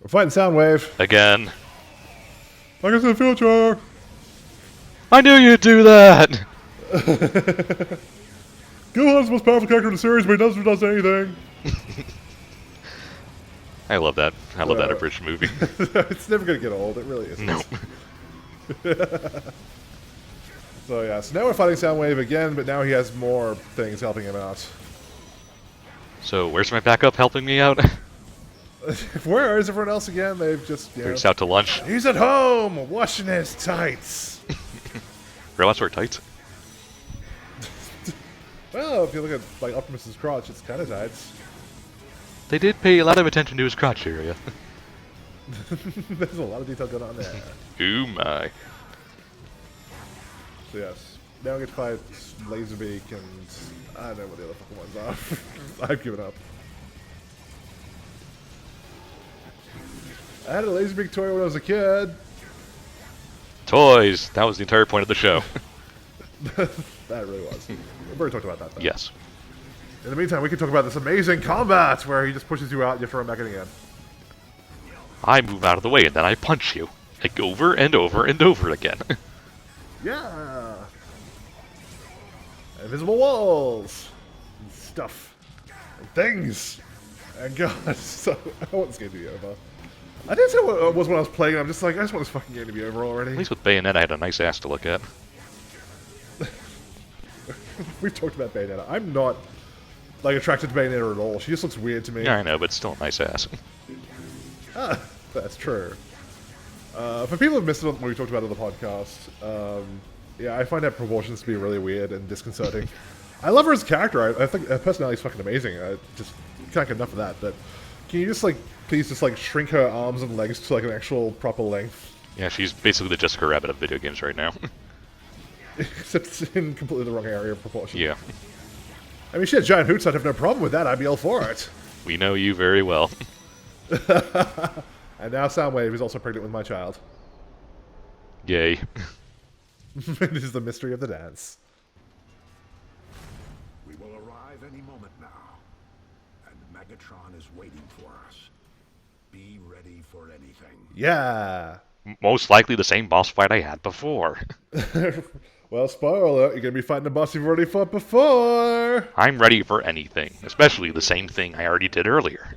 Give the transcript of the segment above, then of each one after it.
We're fighting Soundwave. Again. Like I said, future. I knew you'd do that! Gohan's the most powerful character in the series, but he never does anything. I love that. I love that abridged movie. It's never gonna get old. It really isn't. No. So yeah, so now we're fighting Soundwave again, but now he has more things helping him out. So where's my backup helping me out? Where is everyone else again? They've just, They're just out to lunch. He's at home, washing his tights. Robots wear tights? Well, if you look at like Optimus's crotch, it's kind of tights. They did pay a lot of attention to his crotch area. There's a lot of detail going on there. Ooh my. So yes, now we get to fight Laserbeak and I don't know what the other fucking ones are. I've given up. I had a Laserbeak toy when I was a kid. Toys! That was the entire point of the show. That really was. We've already talked about that though. Yes. In the meantime, we can talk about this amazing combat where he just pushes you out and you throw him back in again. I move out of the way and then I punch you. Like over and over and over again. Yeah! Invisible walls! And stuff. And things! And God, so, I want this game to be over. I didn't say what it was when I was playing, I'm just like, I just want this fucking game to be over already. At least with Bayonetta I had a nice ass to look at. We've talked about Bayonetta. I'm not, like, attracted to Bayonetta at all. She just looks weird to me. Yeah, I know, but still a nice ass. Ah, that's true. For people who've missed it when we talked about it on the podcast, yeah, I find her proportions to be really weird and disconcerting. I love her as a character. I think her personality is fucking amazing. I just can't get enough of that. But can you just, like, please just, like, shrink her arms and legs to, like, an actual proper length? Yeah, she's basically the Jessica Rabbit of video games right now. Except it's in completely the wrong area of proportion. Yeah. I mean, she had giant hoots, I'd have no problem with that. I'd be all for it. We know you very well. And now Soundwave is also pregnant with my child. Yay. This is the mystery of the dance. We will arrive any moment now, and Megatron is waiting for us. Be ready for anything. Yeah. Most likely the same boss fight I had before. Well, spoiler alert, you're going to be fighting a boss you've already fought before. I'm ready for anything, especially the same thing I already did earlier.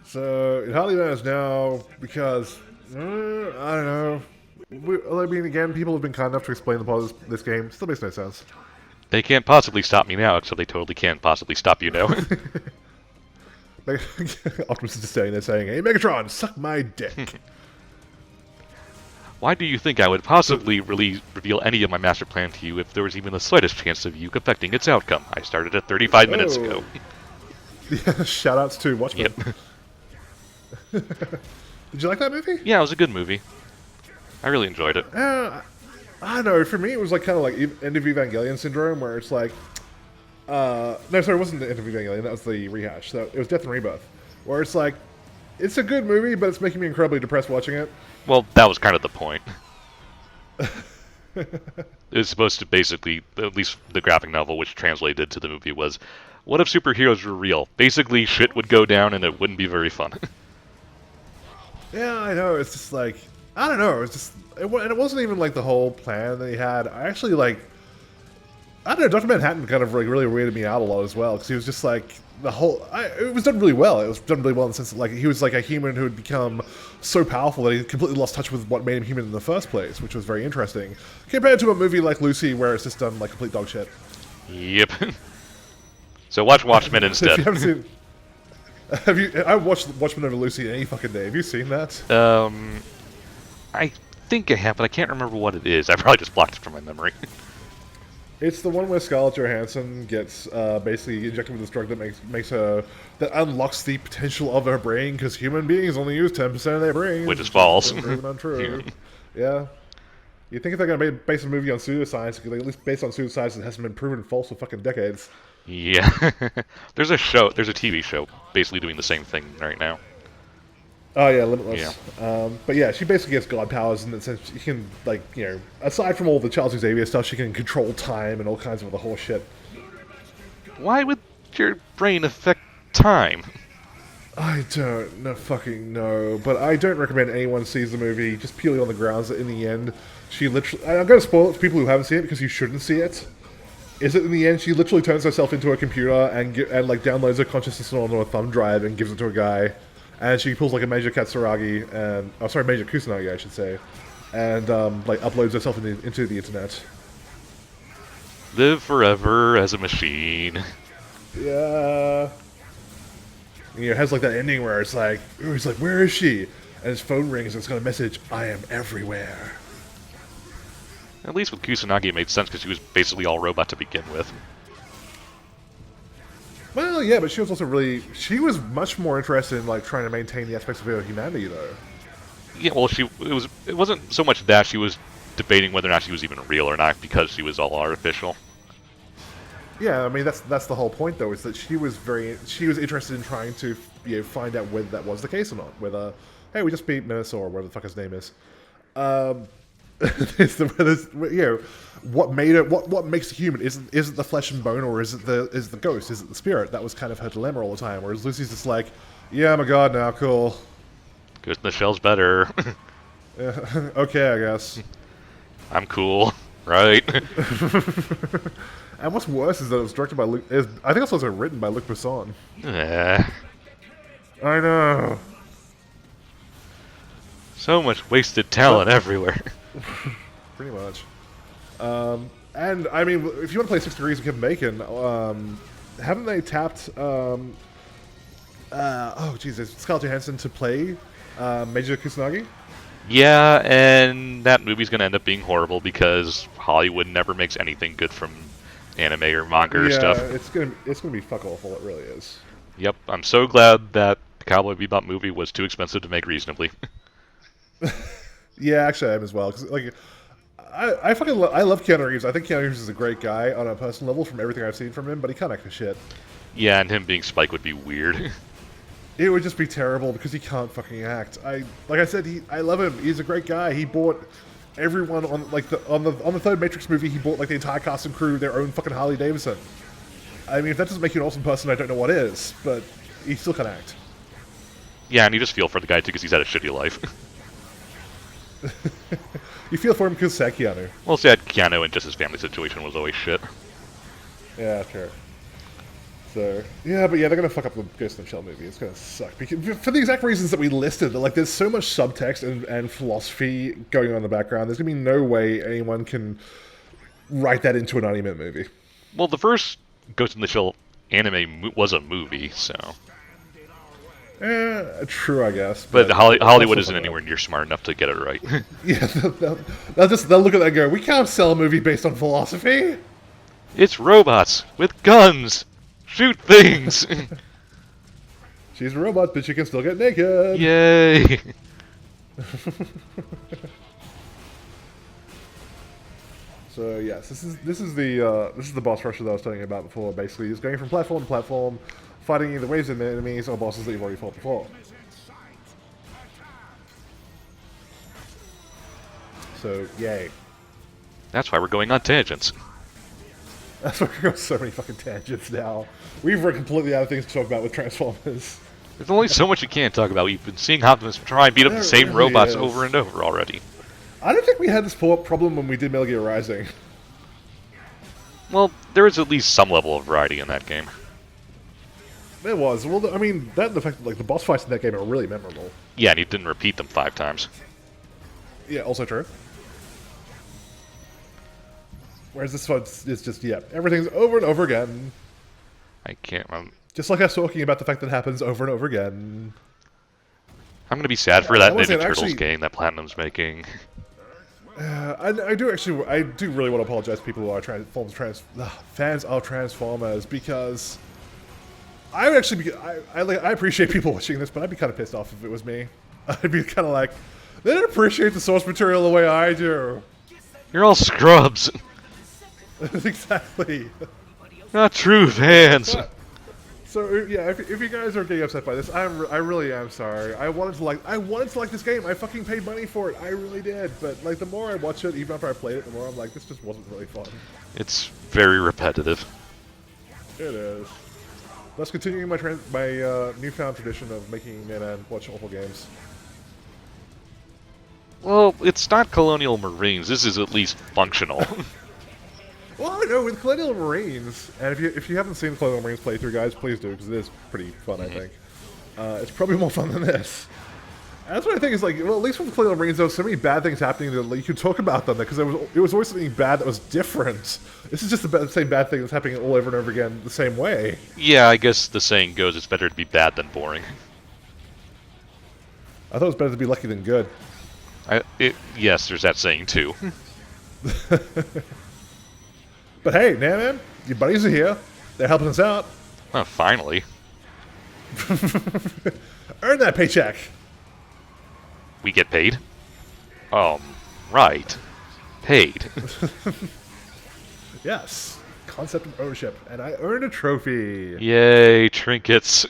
So, it hardly matters now, because, I don't know. I mean, again, people have been kind enough to explain the plot of this game. Still makes no sense. They can't possibly stop me now, except they totally can't possibly stop you now. Like, Optimus is just standing there saying, "Hey, Megatron, suck my dick." Why do you think I would possibly reveal any of my master plan to you if there was even the slightest chance of you affecting its outcome? I started it 35 minutes ago. Yeah, shoutouts to Watchmen. Yep. Did you like that movie? Yeah, it was a good movie. I really enjoyed it. I don't know. For me, it was like kind of like End of Evangelion syndrome, where it's like, no, sorry, it wasn't the End of Evangelion. That was the rehash. So it was Death and Rebirth, where it's like, it's a good movie, but it's making me incredibly depressed watching it. Well, that was kind of the point. It was supposed to basically, at least the graphic novel, which translated to the movie, was, what if superheroes were real? Basically, shit would go down and it wouldn't be very fun. Yeah, I know. It's just like, I don't know. It's just, and it wasn't even like the whole plan that he had. I actually like, I don't know. Dr. Manhattan kind of like really weirded me out a lot as well, because he was just like the whole. It was done really well. It was done really well in the sense that like he was like a human who had become so powerful that he completely lost touch with what made him human in the first place, which was very interesting compared to a movie like Lucy, where it's just done like complete dog shit. Yep. So watch Watchmen If you instead. haven't seen, have you? I watched Watchmen over Lucy any fucking day. Have you seen that? I think I have, but I can't remember what it is. I probably just blocked it from my memory. It's the one where Scarlett Johansson gets basically injected with this drug that makes her that unlocks the potential of her brain, because human beings only use 10% of their brains, Which is false. Proven untrue. Yeah. You think if they're gonna base a movie on pseudoscience, at least based on pseudoscience that hasn't been proven false for fucking decades. Yeah. There's a TV show basically doing the same thing right now. Oh yeah, Limitless. Yeah. But yeah, she basically gets god powers in the sense she can, like, you know, aside from all the Charles Xavier stuff, she can control time and all kinds of other horse shit. Why would your brain affect time? I don't know, fucking know, but I don't recommend anyone sees the movie just purely on the grounds that in the end, she literally. I'm going to spoil it for people who haven't seen it because you shouldn't see it. Is that in the end, she literally turns herself into a computer and like downloads her consciousness onto a thumb drive and gives it to a guy, and she pulls like a Major Katsuragi and Major Kusanagi, I should say, and like uploads herself into the internet. Live forever as a machine. Yeah. And, it has like that ending where it's like, he's like, where is she? And his phone rings and it's got a message, I am everywhere. At least with Kusanagi it made sense because she was basically all robot to begin with. Well, yeah, but she was also she was much more interested in like trying to maintain the aspects of her humanity, though. Yeah, well, it wasn't so much that she was debating whether or not she was even real or not because she was all artificial. Yeah, I mean that's the whole point, though, is that she was interested in trying to find out whether that was the case or not. Whether, hey, we just beat Nurse or whatever the fuck his name is. What made it? What makes a human? Isn't the flesh and bone, or is it the ghost? Is it the spirit? That was kind of her dilemma all the time. Whereas Lucy's just like, yeah, I'm a god now, cool. Ghost in the Shell's better. Yeah, okay, I guess. I'm cool, right? And what's worse is that it was directed by Luc. I think it's also written by Luc Besson. Eh. I know. So much wasted talent everywhere. Pretty much. And I mean, if you want to play 6 Degrees of Kevin Bacon, haven't they tapped? Oh Jesus, Scarlett Johansson to play Major Kusanagi? Yeah, and that movie's gonna end up being horrible because Hollywood never makes anything good from anime or manga or stuff. It's gonna be fuck awful. It really is. Yep, I'm so glad that the Cowboy Bebop movie was too expensive to make reasonably. Yeah, actually, I am as well. Because like, I love Keanu Reeves. I think Keanu Reeves is a great guy on a personal level from everything I've seen from him, but he can't act for shit. Yeah, and him being Spike would be weird. It would just be terrible because he can't fucking act. Like I said, I love him. He's a great guy. He bought everyone on the third Matrix movie. He bought like the entire cast and crew their own fucking Harley Davidson. I mean, if that doesn't make you an awesome person, I don't know what is. But he still can act. Yeah, and you just feel for the guy too because he's had a shitty life. You feel for him because it's Keanu. Well, sad Keanu and just his family situation was always shit. Yeah, sure. So yeah, but yeah, they're gonna fuck up the Ghost in the Shell movie. It's gonna suck because, for the exact reasons that we listed. Like, there's so much subtext and philosophy going on in the background. There's gonna be no way anyone can write that into an anime movie. Well, the first Ghost in the Shell anime was a movie, so. True, I guess. But Hollywood isn't anywhere near smart enough to get it right. Yeah, they'll look at that and go, "We can't sell a movie based on philosophy." It's robots with guns. Shoot things! She's a robot, but she can still get naked. Yay! So yes, this is the boss rush that I was telling you about before. Basically, it's going from platform to platform, fighting either waves of enemies or bosses that you've already fought before. So yay! That's why we're going on tangents. That's why we're going so many fucking tangents now. We've run completely out of things to talk about with Transformers. There's only so much you can't talk about. We've been seeing Optimus try and beat up the same really robots is. over and over already. I don't think we had this problem when we did Metal Gear Rising. Well, there is at least some level of variety in that game. There was. Well, I mean, that and the fact that like the boss fights in that game are really memorable. Yeah, and he didn't repeat them 5 times. Yeah, also true. Whereas this one is just, yeah, everything's over and over again. I can't. Just like us talking about the fact that it happens over and over again. I'm gonna be sad for that Ninja wasn't Turtles actually- game that Platinum's making. I do really want to apologize to people who are fans of Transformers, because I would actually be, I appreciate people watching this, but I'd be kind of pissed off if it was me. I'd be kind of like, they don't appreciate the source material the way I do. You're all scrubs. Exactly. Not true fans. So yeah, if you guys are getting upset by this, I really am sorry. I wanted to like this game. I fucking paid money for it. I really did. But like, the more I watch it, even after I played it, the more I'm like, this just wasn't really fun. It's very repetitive. It is. thus continuing my newfound tradition of making Nayrman watch awful games. Well, it's not Colonial Marines. This is at least functional. Well, I know with Colonial Marines, and if you haven't seen Colonial Marines playthrough, guys, please do because it is pretty fun. I think it's probably more fun than this. And that's what I think is like. Well, at least with Colonial Marines, there was so many bad things happening that you could talk about them because it was always something bad that was different. This is just the same bad thing that's happening all over and over again the same way. Yeah, I guess the saying goes, it's better to be bad than boring. I thought it was better to be lucky than good. Yes, there's that saying too. But hey, Nayrman, your buddies are here. They're helping us out. Oh, finally. Earn that paycheck. We get paid? Right. Paid. Yes. Concept of ownership. And I earned a trophy. Yay, trinkets.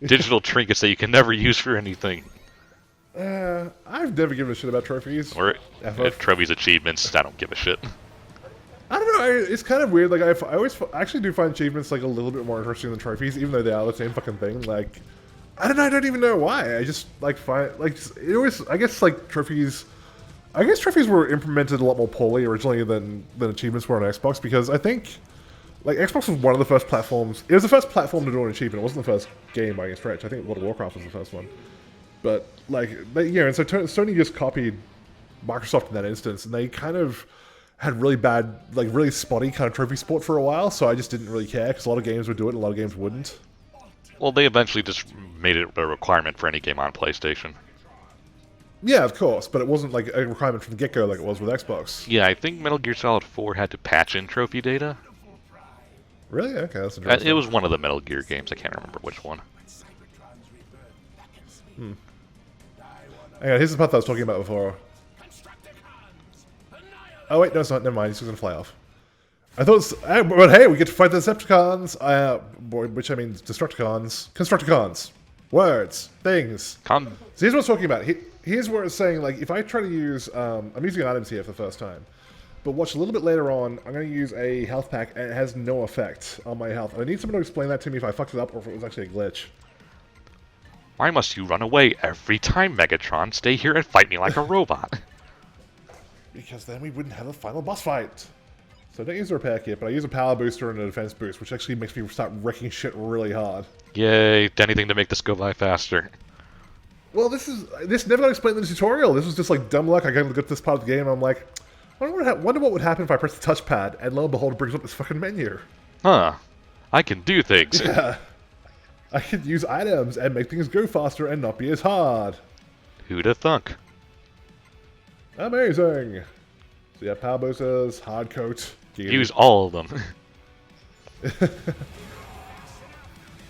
Digital trinkets that you can never use for anything. I've never given a shit about trophies. Or trophies, achievements, I don't give a shit. I don't know. It's kind of weird. Like I always actually do find achievements like a little bit more interesting than trophies, even though they are the same fucking thing. Like, I don't know. I don't even know why. I just like find like it always. I guess like trophies. I guess trophies were implemented a lot more poorly originally than achievements were on Xbox because I think like Xbox was one of the first platforms. It was the first platform to do an achievement. It wasn't the first game by any stretch. I think World of Warcraft was the first one. But like, yeah, and so Sony just copied Microsoft in that instance, and they kind of had really bad, like really spotty kind of trophy sport for a while. So I just didn't really care because a lot of games would do it, and a lot of games wouldn't. Well, they eventually just made it a requirement for any game on PlayStation. Yeah, of course, but it wasn't like a requirement from the get-go like it was with Xbox. Yeah, I think Metal Gear Solid 4 had to patch in trophy data. Really? Okay, that's interesting. It was one of the Metal Gear games. I can't remember which one. Hang on, here's the part that I was talking about before. Oh wait, no, it's not. Never mind. He's just gonna fly off. I thought, but hey, we get to fight the Decepticons. Which I mean, Destructicons, Constructicons, words, things. So here's what I was talking about. Here's where it's saying like, if I try to use, I'm using items here for the first time, but watch a little bit later on. I'm going to use a health pack, and it has no effect on my health. And I need someone to explain that to me if I fucked it up or if it was actually a glitch. Why must you run away every time, Megatron? Stay here and fight me like a robot. Because then we wouldn't have a final boss fight. So I don't use a repair kit, but I use a power booster and a defense boost, which actually makes me start wrecking shit really hard. Yay, anything to make this go by faster. Well, this never got explained in the tutorial. This was just like dumb luck. I got to look at this part of the game, and I'm like, I wonder what would happen if I pressed the touchpad, and lo and behold, it brings up this fucking menu. Huh. I can do things. Yeah. I could use items and make things go faster and not be as hard. Who'da thunk? Amazing. So yeah, power boosters, hard coat. Use all of them.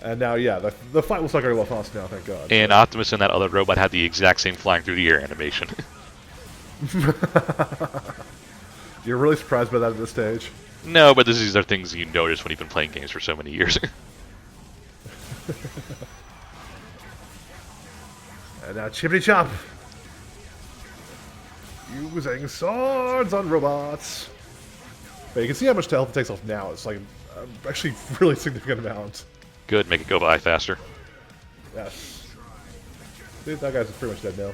And now, yeah, the fight will start going a lot faster now, thank God. And Optimus and that other robot had the exact same flying through the air animation. You're really surprised by that at this stage? No, but these are things you notice when you've been playing games for so many years. And now Chippity Chop! Using swords on robots! But you can see how much health it takes off now. It's like actually really significant amount. Good, make it go by faster. Yes. Dude, that guy's pretty much dead now.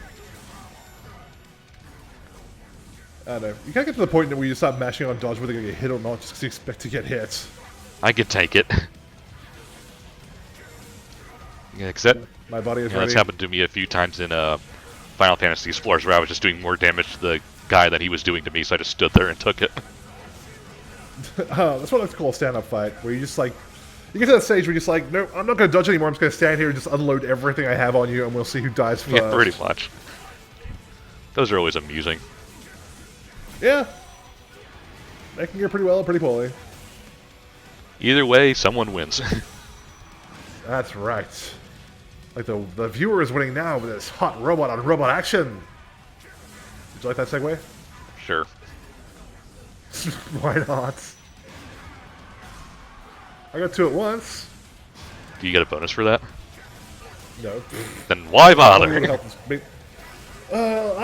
I don't know. You can't get to the point where you start mashing on dodge whether you're going to get hit or not just because you expect to get hit. I can take it. Yeah, except my body is ready. That's happened to me a few times in Final Fantasy Explorers where I was just doing more damage to the guy than he was doing to me, so I just stood there and took it. That's what I like to call a stand-up fight, where you just like, you get to that stage where you're just like, no, I'm not going to dodge anymore, I'm just going to stand here and just unload everything I have on you, and we'll see who dies first. Yeah, pretty much. Those are always amusing. Yeah. They can get pretty well or pretty poorly. Either way, someone wins. That's right. Like the viewer is winning now with this hot robot on robot action. Did you like that segue? Sure. Why not? I got two at once. Do you get a bonus for that? No. Then why bother? I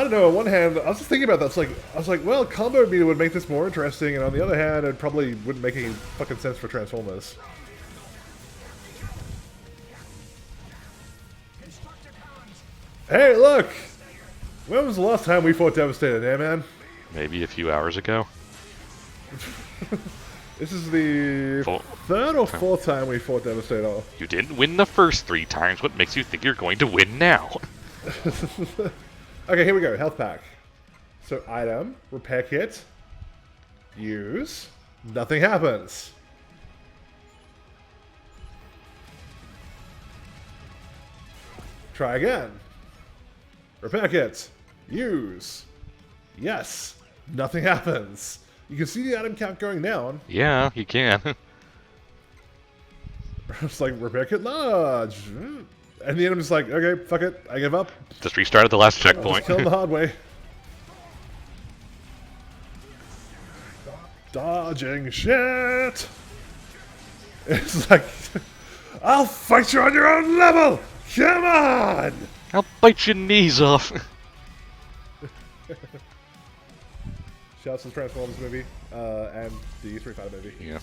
don't know. On one hand, I was just thinking about that. I was like, well, combo meter would make this more interesting, and on the other hand, it probably wouldn't make any fucking sense for Transformers. Hey, look! When was the last time we fought Devastator, Nayrman? Maybe a few hours ago. This is the third or fourth time we fought Devastator. You didn't win the first 3 times. What makes you think you're going to win now? Okay, here we go. Health pack. So, item, repair kit, use, nothing happens. Try again. Repair kit, use, yes, nothing happens. You can see the item count going down. Yeah, you can. It's like, repair kit large. And the item's like, okay, fuck it, I give up. Just restarted the last I'll checkpoint. just kill him the hard way. Dodging shit. It's like, I'll fight you on your own level. Come on. I'll bite your knees off. Shouts to the Transformers movie and the Street Fighter movie. Yeah.